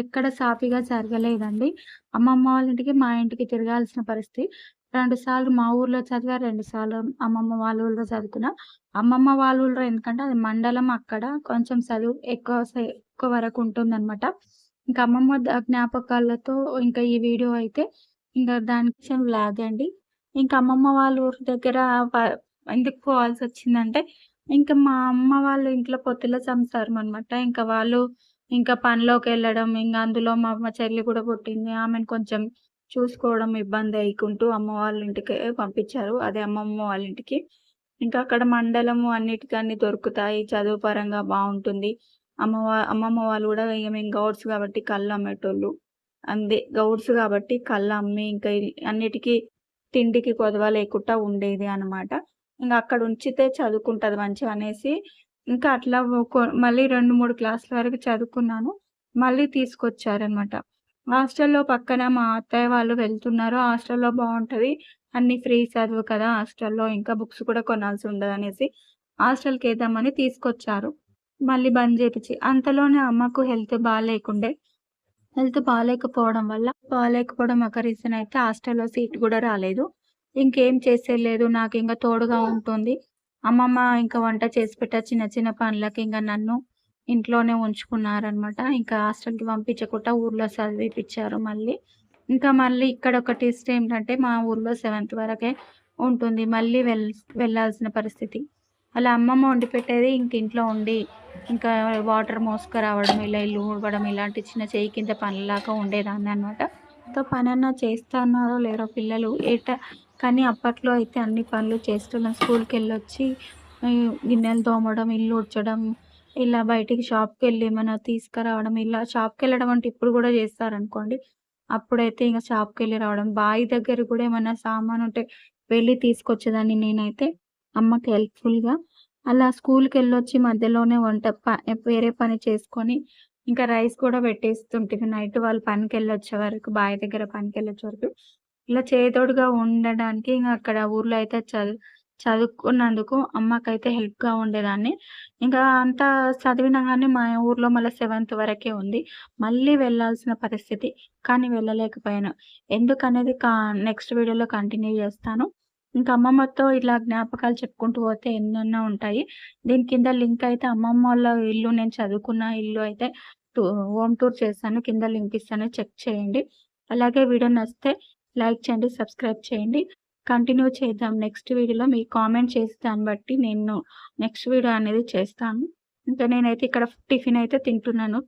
ఎక్కడ సాఫీగా జరగలేదండి. అమ్మమ్మ వాళ్ళ ఇంటికి, మా ఇంటికి తిరగాల్సిన పరిస్థితి. 2 సార్లు మా ఊర్లో చదివా, 2 సార్లు అమ్మమ్మ వాళ్ళ ఊర్లో చదువుకున్నా. అమ్మమ్మ వాళ్ళ ఊర్లో ఎందుకంటే అది మండలం అక్కడ కొంచెం చదువు ఎక్కువ వరకు ఉంటుందనమాట. ఇంకా అమ్మమ్మ జ్ఞాపకాలతో ఇంకా ఈ వీడియో అయితే ఇంకా దానికి కొంచెం లాగ్ అండి. ఇంకా అమ్మమ్మ వాళ్ళ ఊరు దగ్గర ప ఎందుకు పోవాల్సొచ్చిందంటే, ఇంక మా అమ్మ వాళ్ళ ఇంట్లో పొత్తుల సంసారం అనమాట. ఇంక వాళ్ళు ఇంకా పనిలోకెళ్ళడం, ఇంగ అందులో మా చెల్లి కూడా పుట్టింది. ఆమెను కొంచెం చూసుకోవడం ఇబ్బంది అయికుంటూ అమ్మ వాళ్ళ ఇంటికే పంపించారు. అదే అమ్మమ్మ వాళ్ళ ఇంటికి. ఇంకా అక్కడ మండలము అన్నిటికి అన్నీ దొరుకుతాయి. చదువు పరంగా బావుంటుంది. అమ్మమ్మ వాళ్ళు గూడా ఇగ మేము గౌడ్స్ కాబట్టి కళ్ళమ్మేటోళ్ళు. గౌడ్స్ కాబట్టి కళ్ళమ్మి ఇంకా అన్నిటికి తిండికి కొదవ లేకుండా ఉండేది అనమాట. ఇంగ అక్కడ ఉంచితే చదువుకుంటది మంచిగా అనేసి, ఇంకా అట్లా మళ్ళీ 2, 3 క్లాసుల వరకు చదువుకున్నాను. మళ్ళీ తీసుకొచ్చారనమాట. హాస్టల్‌లో పక్కన మా అత్తయ్య వాళ్ళు వెళ్తున్నారు. హాస్టల్‌లో బావుంటది. అన్నీ ఫ్రీ చదువు కదా! హాస్టల్‌లో ఇంకా బుక్స్ కూడా కొనాల్సి ఉండదనేసి హాస్టల్‌కేద్దామని తీసుకొచ్చారు. మళ్ళీ బంద్ చేపిచ్చి. అంతలోనే అమ్మకు హెల్త్ బాలేకపోవడం ఒక రీజన్ అయితే హాస్టల్‌లో సీట్ గూడా రాలేదు. ఇంకేం చేసేది లేదు. నాకింక తోడుగా ఉంటుంది. అమ్మమ్మ ఇంక వంట చేసి పెట్టే చిన్న చిన్న పనులకి ఇంక నన్ను ఇంట్లోనే ఉంచుకున్నారనమాట. ఇంకా హాస్టల్‌కి పంపించకుండా ఊర్లో చదివిపిచ్చారు మళ్ళీ. ఇంకా మళ్ళీ ఇక్కడ ఒక ట్విస్ట్ ఏంటంటే మా ఊర్లో సెవెంత్ వరకే ఉంటుంది. మళ్ళీ వెళ్ళాల్సిన పరిస్థితి. అలా అమ్మమ్మ వండి పెట్టేది ఇంక ఇంట్లో ఉండి ఇంకా వాటర్ మోసుకురావడం, ఇలా ఇల్లు ఊడవడం ఇలాంటి చిన్న చేయి కింద పనిలాగా ఉండేదాన్ననమాట. పనన్నా చేస్తన్నారో లేరో పిల్లలు కానీ అప్పట్లో అయితే అన్ని పనులు చేస్తున్నాం. స్కూలుకెళ్ళొచ్చి గిన్నెలు తోమడం, ఇల్లు ఊడ్చడం, ఇలా బయటికి షాప్‌కెళ్ళి ఏమన్నా తీసుకురావడం, ఇలా షాప్‌కెళ్ళడం అంటే ఇప్పుడు గూడా చేస్తారనుకోండి. అప్పుడైతే ఇంక షాప్‌కెళ్ళి రావడం, బావి దగ్గర గూడా ఏమన్నా సామానుంటే వెళ్లి తీసుకొచ్చేదాన్ని నేనైతే అమ్మకి హెల్ప్‌ఫుల్‌గా. అలా స్కూలుకెళ్ళొచ్చి మధ్యలోనే వేరే పని చేసుకొని, ఇంకా రైస్ కూడా పెట్టేస్తుంటిని నైట్ వాళ్ళు పనికెళ్ళొచ్చే వరకు, బావి దగ్గర పనికెళ్ళొచ్చే వరకు. ఇలా చేదోడుగా ఉండడానికి ఇంగ అక్కడ ఊర్లో అయితే చదువుకున్నందుకు అమ్మకైతే హెల్ప్‌గా ఉండేదాన్ని. ఇంకా అంతా చదివినా గానీ మా ఊర్లో మళ్ళా సెవెంత్ వరకే ఉంది. మళ్ళీ వెళ్ళాల్సిన పరిస్థితి. కానీ వెళ్ళలేకపోయాను. ఎందుకనేది నెక్స్ట్ వీడియోలో కంటిన్యూ చేస్తాను. ఇంకా అమ్మమ్మతో ఇలా జ్ఞాపకాలు చెప్పుకుంటూ పోతే ఎన్నెన్నో ఉంటాయి. దీని కింద లింక్ అయితే అమ్మమ్మోళ్ళ ఇల్లు నేను చదువుకున్న ఇల్లు అయితే హోమ్ టూర్ చేశాను. కింద లింక్ ఇస్తాను చెక్ చేయండి. అలాగే వీడియో నచ్చితే లైక్ చేయండి, సబ్స్క్రైబ్ చేయండి. కంటిన్యూ చేద్దాం నెక్స్ట్ వీడియోలో. మీరు కామెంట్ చేసి దాన్ని బట్టి నేను నెక్స్ట్ వీడియో అనేది చేస్తాను. ఇంకా నేనైతే ఇక్కడ టిఫిన్ అయితే తింటున్నాను.